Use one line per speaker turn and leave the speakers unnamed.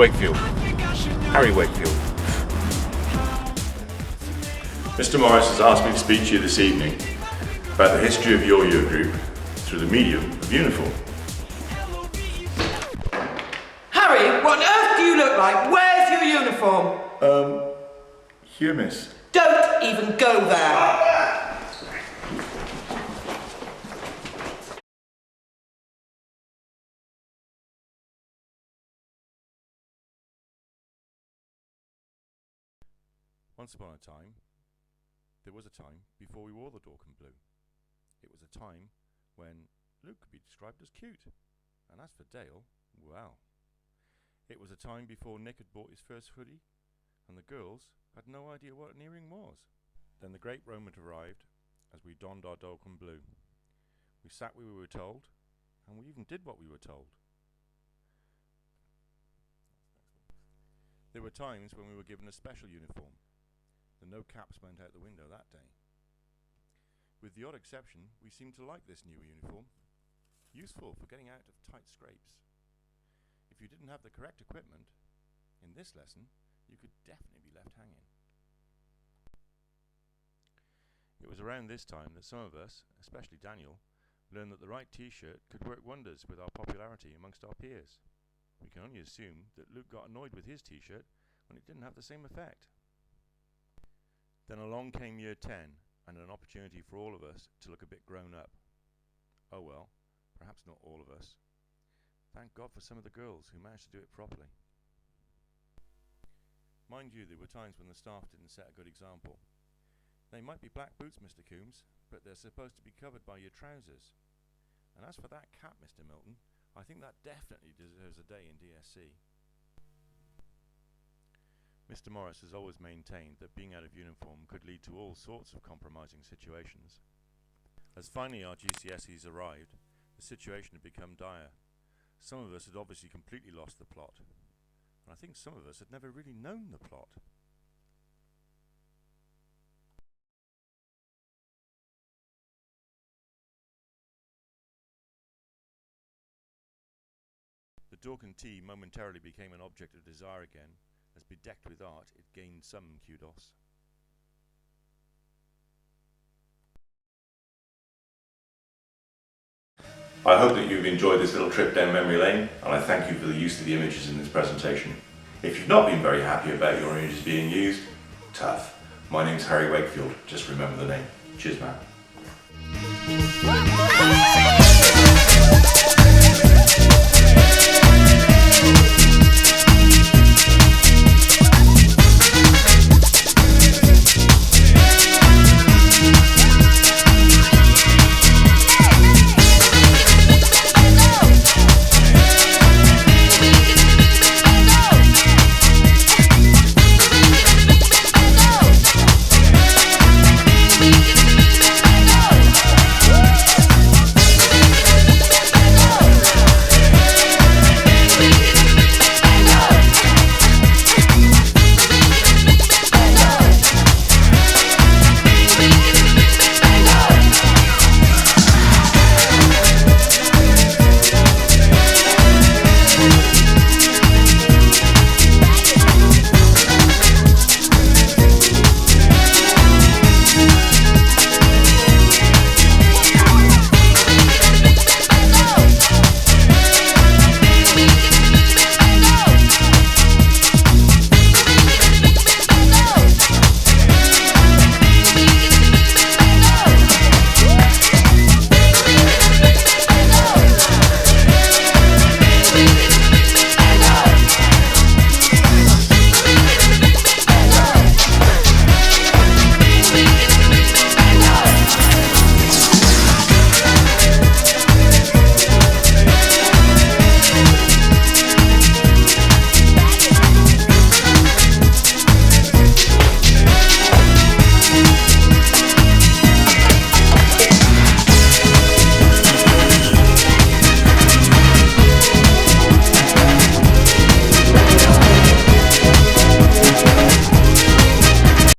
Wakefield. Harry Wakefield.
Mr. Morris has asked me to speak to you this evening about the history of your year group through the medium of uniform.
Harry, what on earth do you look like? Where's your uniform?
Here, miss.
Don't even go there.
Once upon a time, there was a time before we wore the Dorking blue. It was a time when Luke could be described as cute, and as for Dale, well. It was a time before Nick had bought his first hoodie, and the girls had no idea what an earring was. Then the great moment arrived as we donned our Dorking blue. We sat where we were told, and we even did what we were told. There were times when we were given a special uniform. The no caps went out the window that day. With the odd exception, we seemed to like this new uniform. Useful for getting out of tight scrapes. If you didn't have the correct equipment, in this lesson, you could definitely be left hanging. It was around this time that some of us, especially Daniel, learned that the right t-shirt could work wonders with our popularity amongst our peers. We can only assume that Luke got annoyed with his t-shirt when it didn't have the same effect. Then along came year 10, and an opportunity for all of us to look a bit grown up. Oh well, perhaps not all of us. Thank God for some of the girls who managed to do it properly. Mind you, there were times when the staff didn't set a good example. They might be black boots, Mr. Coombs, but they're supposed to be covered by your trousers. And as for that cap, Mr. Milton, I think that definitely deserves a day in DSC. Mr. Morris has always maintained that being out of uniform could lead to all sorts of compromising situations. As finally our GCSEs arrived, the situation had become dire. Some of us had obviously completely lost the plot, and I think some of us had never really known the plot. The Dorking tea momentarily became an object of desire again. As bedecked with art, it gained some kudos.
I hope that you've enjoyed this little trip down memory lane, and I thank you for the use of the images in this presentation. If you've not been very happy about your images being used, tough. My name's Harry Wakefield, just remember the name. Cheers, man.